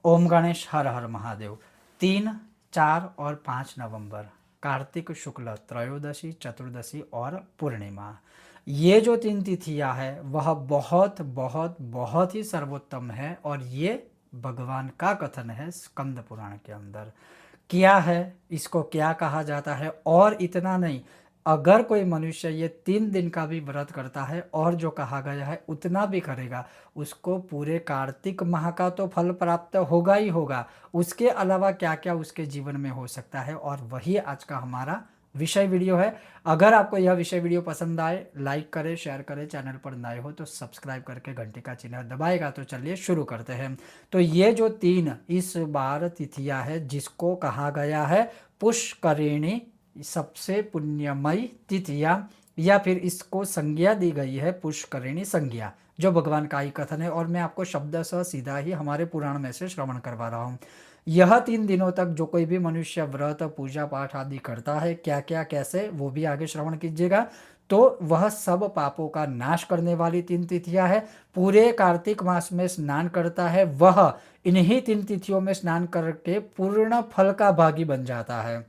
ओम गणेश हर हर महादेव। 3, 4 और 5 नवंबर कार्तिक शुक्ल त्रयोदशी, चतुर्दशी और पूर्णिमा, ये जो 3 तिथियां हैं वह बहुत बहुत बहुत ही सर्वोत्तम है और ये भगवान का कथन है स्कंद पुराण के अंदर। क्या है, इसको क्या कहा जाता है, और इतना नहीं, अगर कोई मनुष्य ये 3 दिन का भी व्रत करता है और जो कहा गया है उतना भी करेगा, उसको पूरे कार्तिक माह का तो फल प्राप्त होगा ही होगा, उसके अलावा क्या क्या उसके जीवन में हो सकता है, और वही आज का हमारा विषय वीडियो है। अगर आपको यह विषय वीडियो पसंद आए, लाइक करें, शेयर करें, चैनल पर नए हो तो सब्सक्राइब करके घंटे का चिन्ह दबाएगा। तो चलिए शुरू करते हैं। तो ये जो 3 इस बार तिथियां है जिसको कहा गया है पुष्करिणी, सबसे पुण्यमयी तिथियां, या फिर इसको संज्ञा दी गई है पुष्करिणी संज्ञा, जो भगवान का ही कथन है और मैं आपको शब्दशः सीधा ही हमारे पुराण में से श्रवण करवा रहा हूँ। यह 3 दिनों तक जो कोई भी मनुष्य व्रत पूजा पाठ आदि करता है, क्या क्या कैसे, वो भी आगे श्रवण कीजिएगा। तो वह सब पापों का नाश करने वाली 3 तिथियां है। पूरे कार्तिक मास में स्नान करता है वह इन्हीं 3 तिथियों में स्नान करके पूर्ण फल का भागी बन जाता है।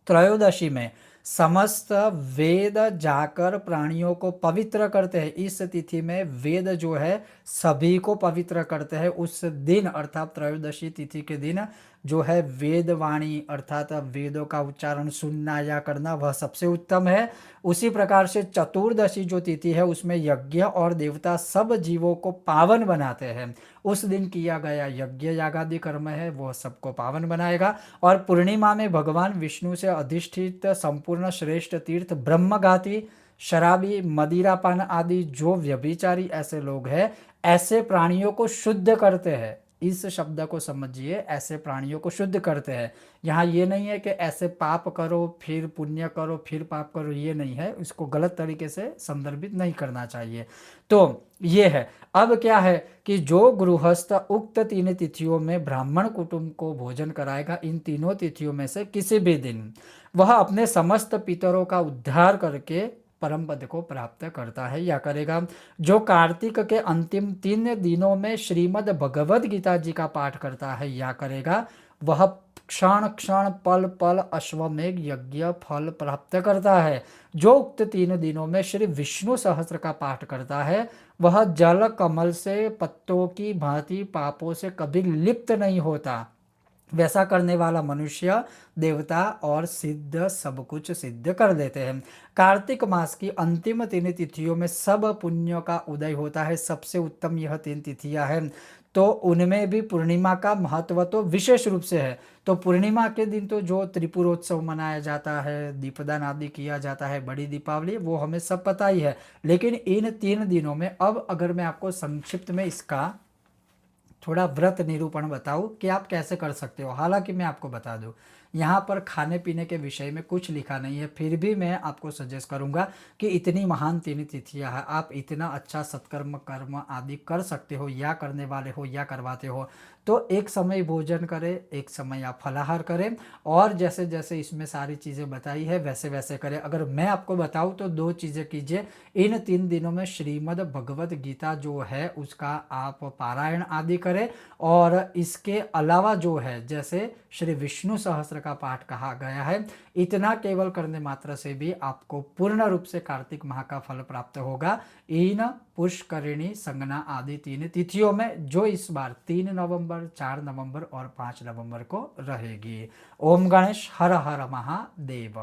त्रयोदशी में समस्त वेद जाकर प्राणियों को पवित्र करते हैं। इस तिथि में वेद जो है सभी को पवित्र करते हैं। उस दिन अर्थात त्रयोदशी तिथि के दिन जो है वेदवाणी अर्थात वेदों का उच्चारण सुनना या करना वह सबसे उत्तम है। उसी प्रकार से चतुर्दशी जो तिथि है उसमें यज्ञ और देवता सब जीवों को पावन बनाते हैं। उस दिन किया गया यज्ञ यागादि कर्म है वह सबको पावन बनाएगा। और पूर्णिमा में भगवान विष्णु से अधिष्ठित संपूर्ण श्रेष्ठ तीर्थ ब्रह्मघाती, शराबी, मदिरापान आदि जो व्यभिचारी ऐसे लोग हैं, ऐसे प्राणियों को शुद्ध करते हैं। इस शब्द को समझिए, ऐसे प्राणियों को शुद्ध करते हैं। यहाँ ये नहीं है कि ऐसे पाप करो फिर पुण्य करो फिर पाप करो, ये नहीं है, इसको गलत तरीके से संदर्भित नहीं करना चाहिए। तो ये है। अब क्या है कि जो गृहस्थ उक्त 3 तिथियों में ब्राह्मण कुटुंब को भोजन कराएगा, इन तीनों तिथियों में से किसी भी दिन, वह अपने समस्त पितरों का उद्धार करके परम पद को प्राप्त करता है या करेगा। जो कार्तिक के अंतिम 3 दिनों में श्रीमद् भगवद गीता जी का पाठ करता है या करेगा, वह क्षण क्षण पल पल अश्वमेघ यज्ञ फल प्राप्त करता है। जो उक्त 3 दिनों में श्री विष्णु सहस्त्र का पाठ करता है, वह जल कमल से पत्तों की भांति पापों से कभी लिप्त नहीं होता। वैसा करने वाला मनुष्य देवता और सिद्ध सब कुछ सिद्ध कर देते हैं। कार्तिक मास की अंतिम 3 तिथियों में सब पुण्यों का उदय होता है। सबसे उत्तम यह 3 तिथियां हैं। तो उनमें भी पूर्णिमा का महत्व तो विशेष रूप से है। तो पूर्णिमा के दिन तो जो त्रिपुरोत्सव मनाया जाता है, दीपदान आदि किया जाता है, बड़ी दीपावली, वो हमें सब पता ही है। लेकिन इन 3 दिनों में अब अगर मैं आपको संक्षिप्त में इसका थोड़ा व्रत निरूपण बताऊं कि आप कैसे कर सकते हो। हालांकि मैं आपको बता दूं, यहाँ पर खाने पीने के विषय में कुछ लिखा नहीं है, फिर भी मैं आपको सजेस्ट करूंगा कि इतनी महान 3 तिथियां हैं, आप इतना अच्छा सत्कर्म कर्म आदि कर सकते हो, या करने वाले हो या करवाते हो, तो एक समय भोजन करें, एक समय आप फलाहार करें, और जैसे जैसे इसमें सारी चीज़ें बताई है वैसे वैसे करें। अगर मैं आपको बताऊं तो 2 चीज़ें कीजिए। इन 3 दिनों में श्रीमद् भगवद गीता जो है उसका आप पारायण आदि करें, और इसके अलावा जो है जैसे श्री विष्णु सहस्त्र का पाठ कहा गया है, इतना केवल करने मात्र से भी आपको पूर्ण रूप से कार्तिक माह का फल प्राप्त होगा। इन पुष्करिणी संगना आदि 3 तिथियों में, जो इस बार 3 नवंबर, 4 नवंबर और 5 नवंबर को रहेगी। ओम गणेश हर हर महादेव।